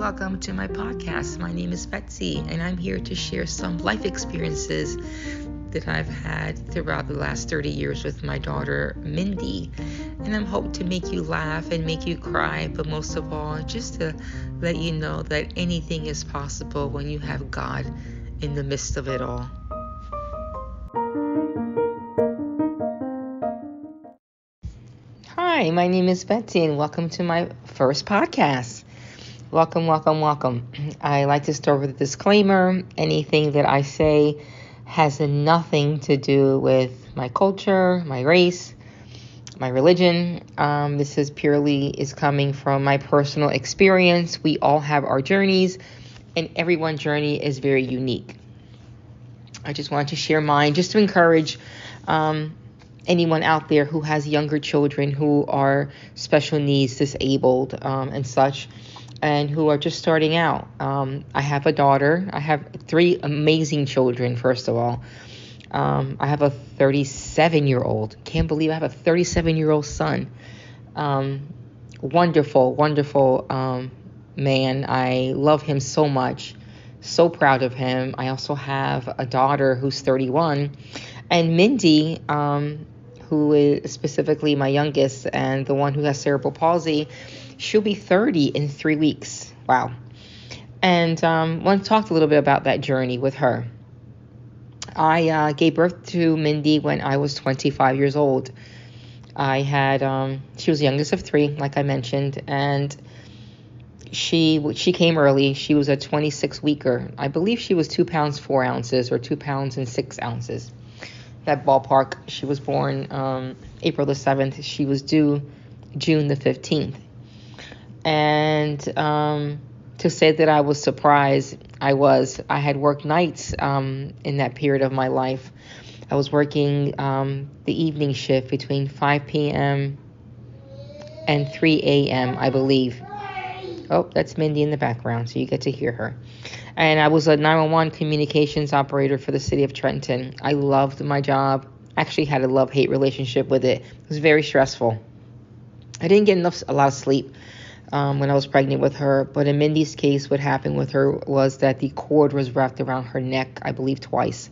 welcome to my podcast. My name is Betzy, and I'm here to share some life experiences that I've had throughout the last 30 years with my daughter, Mindy. And I'm hoping to make you laugh and make you cry, but most of all, just to let you know that anything is possible when you have God in the midst of it all. Hi, my name is Betzy, and welcome to my first podcast. Welcome. I like to start with a disclaimer. Anything that I say has nothing to do with my culture, my race, my religion. This is coming from my personal experience. We all have our journeys, and everyone's journey is very unique. I just wanted to share mine just to encourage anyone out there who has younger children who are special needs, disabled, and such, and who are just starting out. I have a daughter. I have 3 amazing children, first of all. I have a 37-year-old. Can't believe I have a 37-year-old son. Wonderful man. I love him so much. So proud of him. I also have a daughter who's 31. And Mindy, who is specifically my youngest and the one who has cerebral palsy, she'll be 30 in 3 weeks. Wow. And I want to talk a little bit about that journey with her. I gave birth to Mindy when I was 25 years old. I had, she was the youngest of 3, like I mentioned, and she came early. She was a 26-weeker. I believe she was 2 pounds 4 ounces or 2 pounds and 6 ounces. That ballpark. She was born April the 7th. She was due June the 15th. And to say that I was surprised, I had worked nights in that period of my life. I was working the evening shift between 5 p.m. and 3 a.m., I believe. Oh, that's Mindy in the background, so you get to hear her. And I was a 911 communications operator for the city of Trenton. I loved my job. Actually had a love-hate relationship with it. It was very stressful. I didn't get a lot of sleep when I was pregnant with her. But in Mindy's case, what happened with her was that the cord was wrapped around her neck, I believe twice,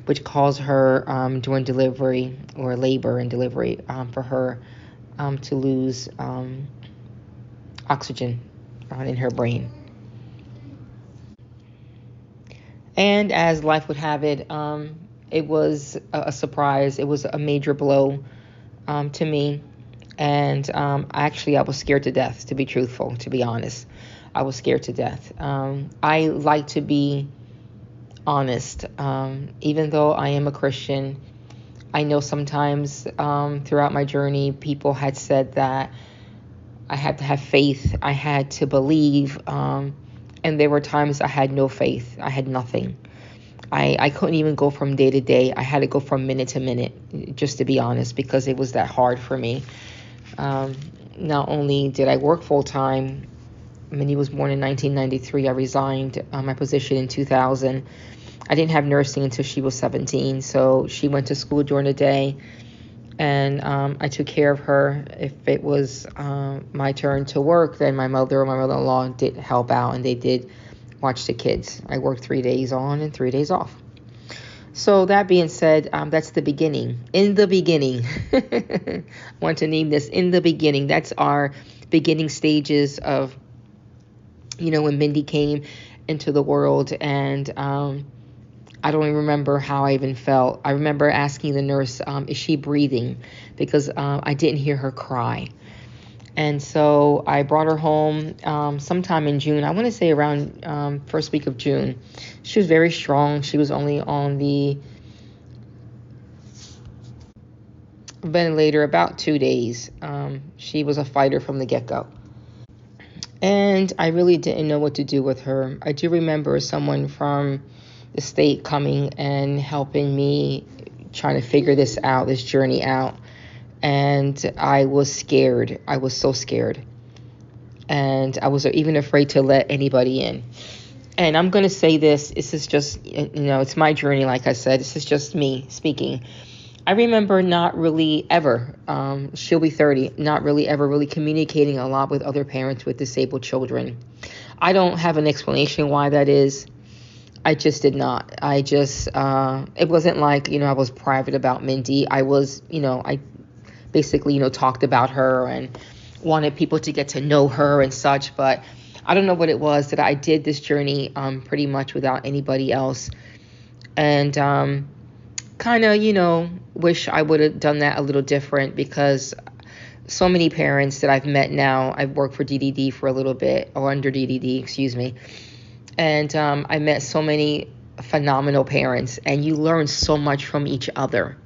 which caused her during delivery or labor and delivery for her to lose oxygen in her brain. And as life would have it, it was a surprise. It was a major blow to me. And I was scared to death, to be truthful, to be honest. I was scared to death. I like to be honest. Even though I am a Christian, I know sometimes throughout my journey, people had said that I had to have faith. I had to believe. And there were times I had no faith. I had nothing. I couldn't even go from day to day. I had to go from minute to minute, just to be honest, because it was that hard for me. Not only did I work full time, Minnie was born in 1993. I resigned my position in 2000. I didn't have nursing until she was 17. So she went to school during the day. And I took care of her. If it was my turn to work, then my mother or my mother-in-law did help out, and they did watch the kids. I worked 3 days on and 3 days off. So that being said, that's the beginning. In the beginning, I want to name this In the Beginning. That's our beginning stages of, when Mindy came into the world, and I don't even remember how I even felt. I remember asking the nurse, is she breathing? Because I didn't hear her cry. And so I brought her home sometime in June. I want to say around first week of June. She was very strong. She was only on the ventilator about 2 days. She was a fighter from the get-go. And I really didn't know what to do with her. I do remember someone from the state coming and helping me trying to figure this journey out. And I was scared. I was so scared. And I was even afraid to let anybody in. And I'm going to say this is just, it's my journey, like I said. This is just me speaking. I remember not really ever, she'll be 30, not really ever really communicating a lot with other parents with disabled children. I don't have an explanation why that is. I just did not. It wasn't like, I was private about Mindy. I was, I basically, talked about her and wanted people to get to know her and such. But I don't know what it was that I did this journey pretty much without anybody else. And kind of, wish I would have done that a little different, because so many parents that I've met now, I've worked for DDD for a little bit, or under DDD, excuse me. And I met so many phenomenal parents, and you learn so much from each other.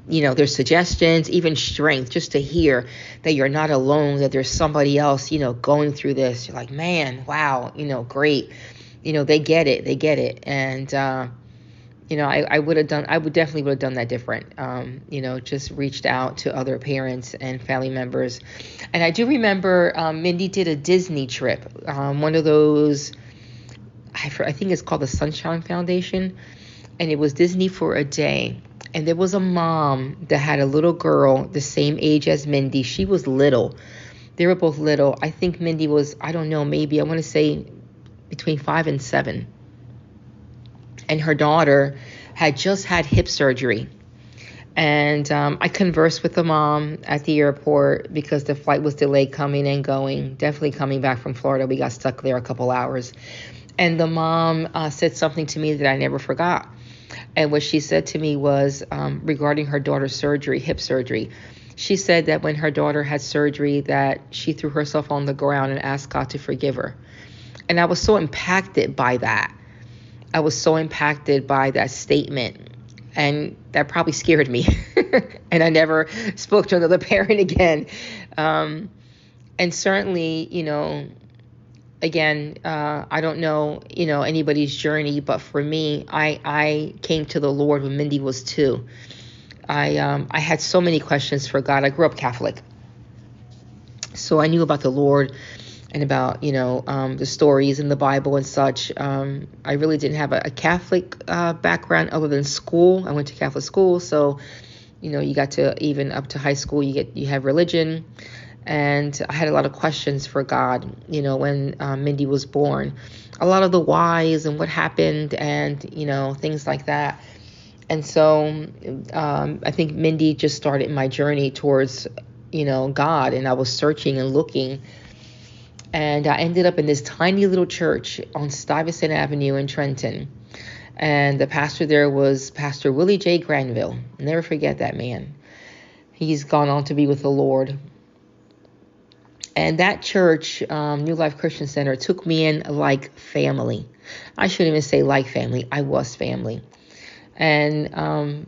Their suggestions, even strength, just to hear that you're not alone, that there's somebody else, going through this. You're like, man, wow, great. They get it. And, I would definitely would have done that different. Just reached out to other parents and family members. And I do remember Mindy did a Disney trip, one of those, I think it's called the Sunshine Foundation, and it was Disney for a day. And there was a mom that had a little girl the same age as Mindy. She was little. They were both little. I think Mindy was, I don't know, maybe I want to say between 5 and 7. And her daughter had just had hip surgery. And I conversed with the mom at the airport because the flight was delayed coming and going. Definitely coming back from Florida. We got stuck there a couple hours. And the mom said something to me that I never forgot. And what she said to me was regarding her daughter's surgery, hip surgery. She said that when her daughter had surgery, that she threw herself on the ground and asked God to forgive her. And I was so impacted by that. I was so impacted by that statement. And that probably scared me. And I never spoke to another parent again. And certainly, again, I don't know, anybody's journey, but for me, I came to the Lord when Mindy was 2. I had so many questions for God. I grew up Catholic, so I knew about the Lord and about, the stories in the Bible and such. I really didn't have a Catholic background other than school. I went to Catholic school, so, you got to, even up to high school, you have religion. And I had a lot of questions for God, when Mindy was born. A lot of the whys and what happened and, things like that. And so I think Mindy just started my journey towards, God. And I was searching and looking. And I ended up in this tiny little church on Stuyvesant Avenue in Trenton. And the pastor there was Pastor Willie J. Granville. I'll never forget that man. He's gone on to be with the Lord. And that church, New Life Christian Center, took me in like family. I shouldn't even say like family. I was family. And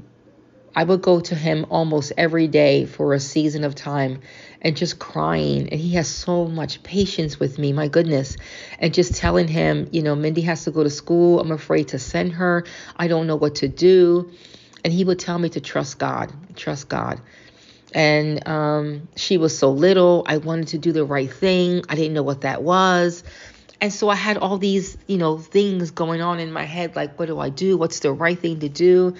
I would go to him almost every day for a season of time and just crying. And he has so much patience with me, my goodness. And just telling him, Mindy has to go to school. I'm afraid to send her. I don't know what to do. And he would tell me to trust God, trust God. And she was so little. I wanted to do the right thing. I didn't know what that was. And so I had all these, things going on in my head. Like, what do I do? What's the right thing to do?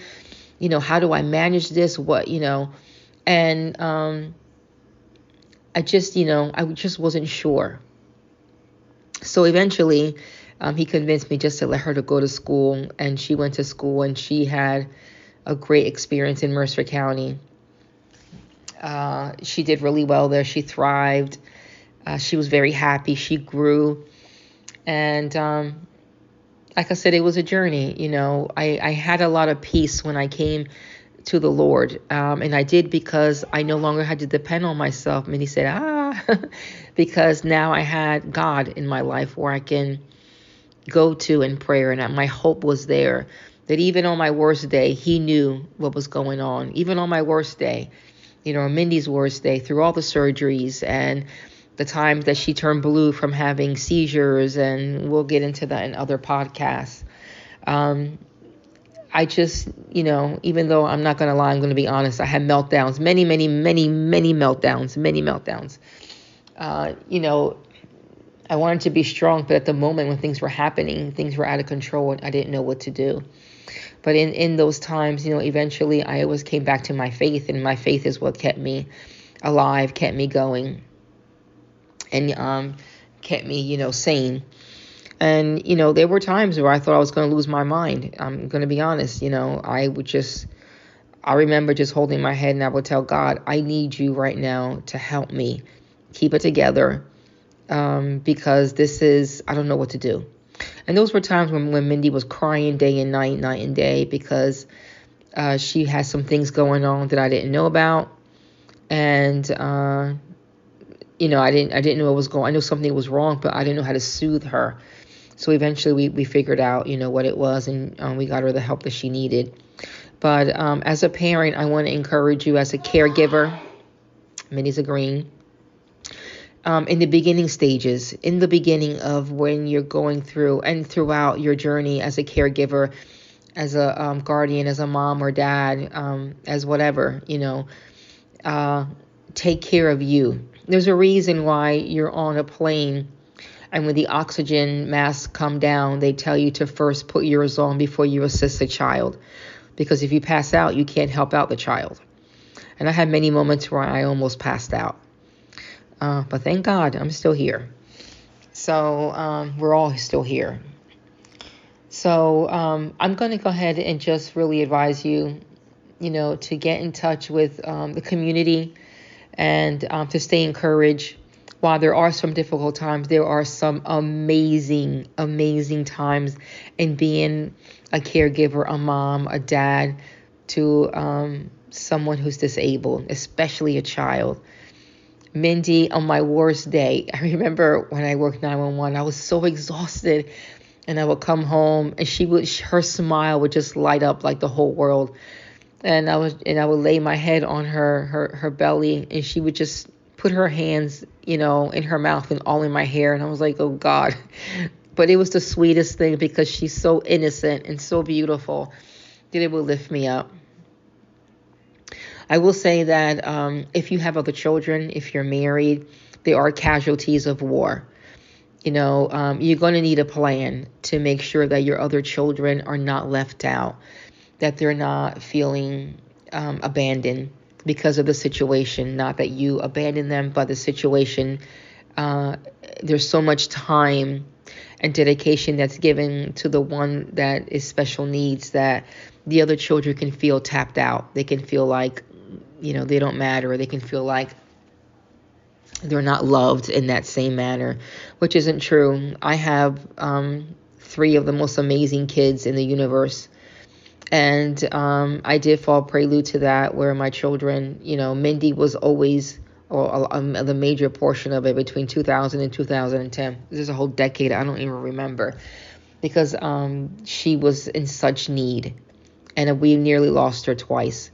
How do I manage this? And I just wasn't sure. So eventually he convinced me just to let her to go to school. And she went to school and she had a great experience in Mercer County. She did really well there. She thrived. She was very happy. She grew. And like I said, it was a journey. I had a lot of peace when I came to the Lord. And I did because I no longer had to depend on myself. And he said, because now I had God in my life where I can go to in prayer. And my hope was there, that even on my worst day, he knew what was going on. Even on my worst day, Mindy's worst day, through all the surgeries and the times that she turned blue from having seizures, and we'll get into that in other podcasts. I just, even though I'm not going to lie, I'm going to be honest, I had meltdowns, many meltdowns. I wanted to be strong, but at the moment when things were happening, things were out of control, and I didn't know what to do. But in those times, eventually I always came back to my faith, and my faith is what kept me alive, kept me going. And kept me, sane. And, there were times where I thought I was going to lose my mind. I'm going to be honest. I remember just holding my head and I would tell God, I need you right now to help me keep it together. Because I don't know what to do. And those were times when Mindy was crying day and night and day, because she had some things going on that I didn't know about. And, I didn't know what was going on. I knew something was wrong, but I didn't know how to soothe her. So eventually we figured out, what it was, and we got her the help that she needed. But as a parent, I want to encourage you, as a caregiver, Minnie's agreeing, in the beginning stages, in the beginning of when you're going through and throughout your journey as a caregiver, as a guardian, as a mom or dad, as whatever, take care of you. There's a reason why you're on a plane, and when the oxygen masks come down, they tell you to first put yours on before you assist a child. Because if you pass out, you can't help out the child. And I had many moments where I almost passed out. But thank God I'm still here. So we're all still here. So I'm going to go ahead and just really advise you, to get in touch with the community, and to stay encouraged. While there are some difficult times, there are some amazing, amazing times in being a caregiver, a mom, a dad to someone who's disabled, especially a child. Mindy, on my worst day, I remember when I worked 911, I was so exhausted, and I would come home and her smile would just light up like the whole world. And I would lay my head on her belly, and she would just put her hands, in her mouth and all in my hair. And I was like, oh God. But it was the sweetest thing, because she's so innocent and so beautiful that it would lift me up. I will say that if you have other children, if you're married, there are casualties of war. You're going to need a plan to make sure that your other children are not left out, that they're not feeling abandoned because of the situation. Not that you abandon them, but the situation. There's so much time and dedication that's given to the one that is special needs, that the other children can feel tapped out. They can feel like, they don't matter. They can feel like they're not loved in that same manner, which isn't true. I have 3 of the most amazing kids in the universe. And I did fall prelude to that, where my children, Mindy was always, or the major portion of it, between 2000 and 2010. There's a whole decade I don't even remember, because she was in such need, and we nearly lost her twice.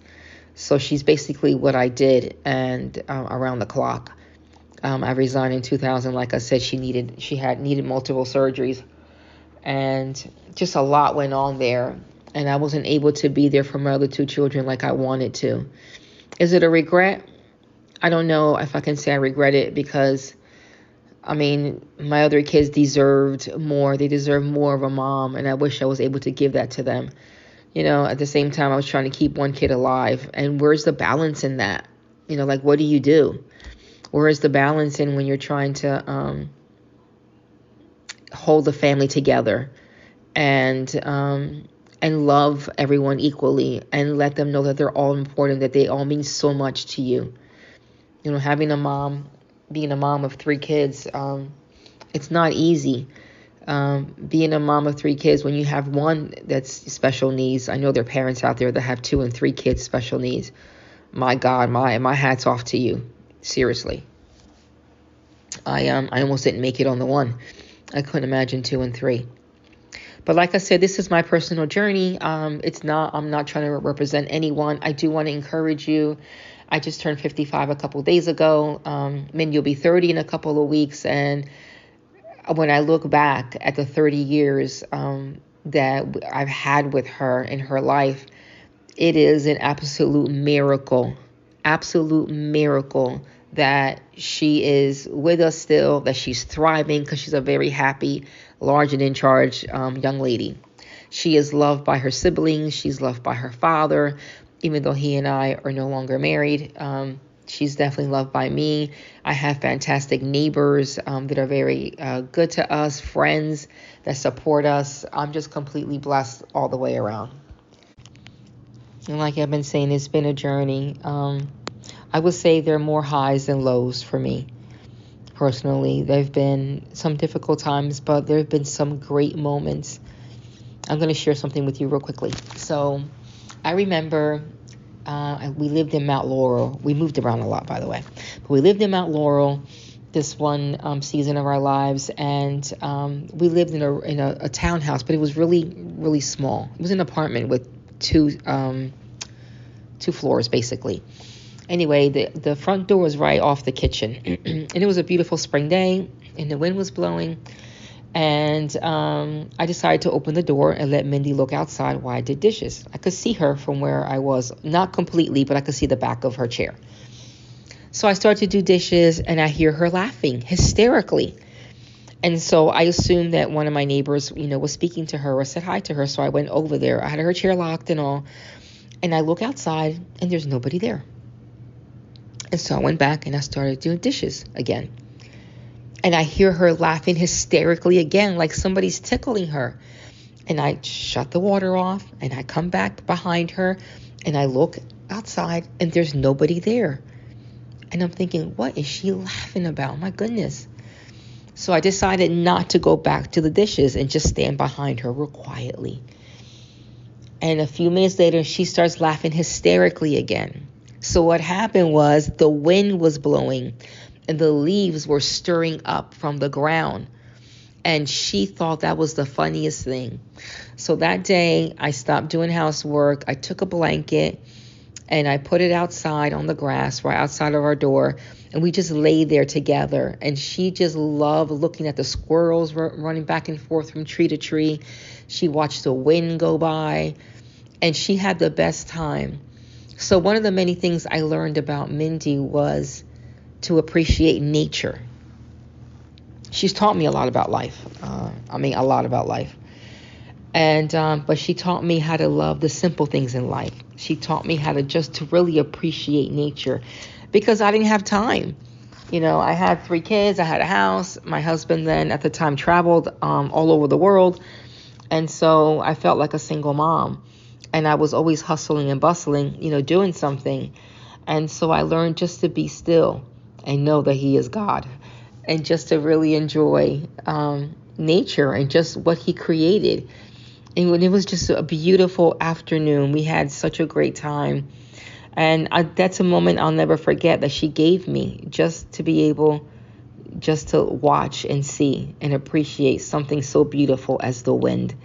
So she's basically what I did, and around the clock. I resigned in 2000. Like I said, she needed multiple surgeries, and just a lot went on there. And I wasn't able to be there for my other 2 children like I wanted to. Is it a regret? I don't know if I can say I regret it, because, my other kids deserved more. They deserve more of a mom, and I wish I was able to give that to them. At the same time, I was trying to keep one kid alive. And where's the balance in that? What do you do? Where is the balance in when you're trying to hold the family together and love everyone equally, and let them know that they're all important, that they all mean so much to you? Being a mom of 3 kids, it's not easy. Being a mom of 3 kids, when you have one that's special needs, I know there are parents out there that have 2 and 3 kids special needs. My God, my hat's off to you. Seriously. I almost didn't make it on the 1. I couldn't imagine 2 and 3. But like I said, this is my personal journey. I'm not trying to represent anyone. I do want to encourage you. I just turned 55 a couple days ago. You'll be 30 in a couple of weeks. And when I look back at the 30 years that I've had with her in her life, it is an absolute miracle that she is with us still, that she's thriving, because she's a very happy, large and in charge young lady. She is loved by her siblings. She's loved by her father, even though he and I are no longer married. She's definitely loved by me. I have fantastic neighbors that are very good to us, friends that support us. I'm just completely blessed all the way around. And like I've been saying, it's been a journey. I would say there are more highs than lows for me personally. There have been some difficult times, but there have been some great moments. I'm going to share something with you real quickly. So I remember we lived in Mount Laurel. We moved around a lot, by the way. But we lived in Mount Laurel this one season of our lives, and we lived in a townhouse, but it was really, really small. It was an apartment with two floors, basically. Anyway, the front door was right off the kitchen, and it was a beautiful spring day, and the wind was blowing. And I decided to open the door and let Mindy look outside while I did dishes. I could see her from where I was, not completely, but I could see the back of her chair. So I started to do dishes, and I hear her laughing hysterically. And so I assumed that one of my neighbors, was speaking to her or said hi to her. So I went over there. I had her chair locked and all. And I look outside, and there's nobody there. And so I went back, and I started doing dishes again. And I hear her laughing hysterically again, like somebody's tickling her. And I shut the water off, and I come back behind her, and I look outside, and there's nobody there. And I'm thinking, what is she laughing about? My goodness. So I decided not to go back to the dishes and just stand behind her real quietly. And a few minutes later, she starts laughing hysterically again. So what happened was the wind was blowing and the leaves were stirring up from the ground. And she thought that was the funniest thing. So that day, I stopped doing housework. I took a blanket and I put it outside on the grass right outside of our door. And we just lay there together. And she just loved looking at the squirrels running back and forth from tree to tree. She watched the wind go by. And she had the best time. So one of the many things I learned about Mindy was to appreciate nature. She's taught me a lot about life. A lot about life. And but she taught me how to love the simple things in life. She taught me how to really appreciate nature, because I didn't have time. I had 3 kids. I had a house. My husband then at the time traveled all over the world, and so I felt like a single mom. And I was always hustling and bustling, doing something. And so I learned just to be still and know that He is God, and just to really enjoy nature and just what He created. And when it was just a beautiful afternoon, we had such a great time. And that's a moment I'll never forget that she gave me, just to be able just to watch and see and appreciate something so beautiful as the wind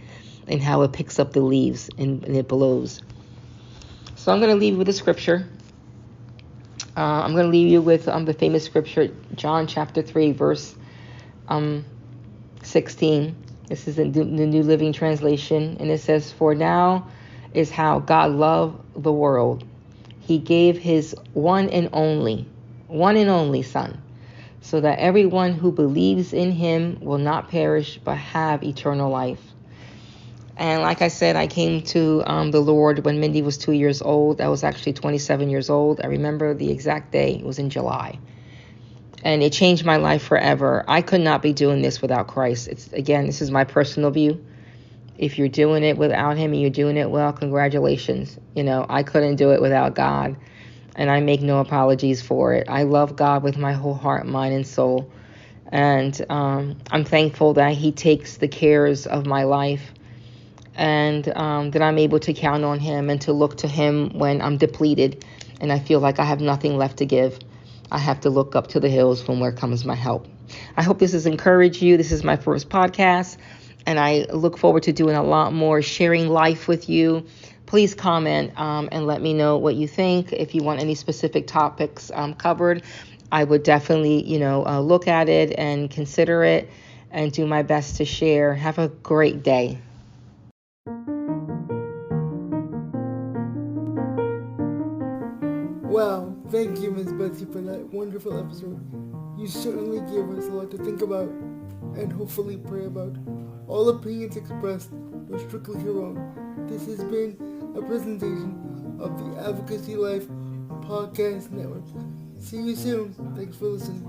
and how it picks up the leaves and it blows. So I'm going to leave you with a scripture. I'm going to leave you with the famous scripture, John chapter 3, verse 16. This is in the New Living Translation, and it says, "For now is how God loved the world. He gave His one and only Son, so that everyone who believes in Him will not perish but have eternal life." And like I said, I came to the Lord when Mindy was 2 years old. I was actually 27 years old. I remember the exact day. It was in July. And it changed my life forever. I could not be doing this without Christ. This is my personal view. If you're doing it without Him and you're doing it well, congratulations. I couldn't do it without God. And I make no apologies for it. I love God with my whole heart, mind, and soul. And I'm thankful that He takes the cares of my life, and that I'm able to count on Him and to look to Him when I'm depleted and I feel like I have nothing left to give. I have to look up to the hills from where comes my help. I hope this has encouraged you. This is my first podcast, and I look forward to doing a lot more, sharing life with you. Please comment and let me know what you think. If you want any specific topics covered, I would definitely, look at it and consider it and do my best to share. Have a great day. Wow, thank you, Ms. Betzy, for that wonderful episode. You certainly gave us a lot to think about and hopefully pray about. All opinions expressed are strictly your own. This has been a presentation of the Advocacy Life Podcast Network. See you soon. Thanks for listening.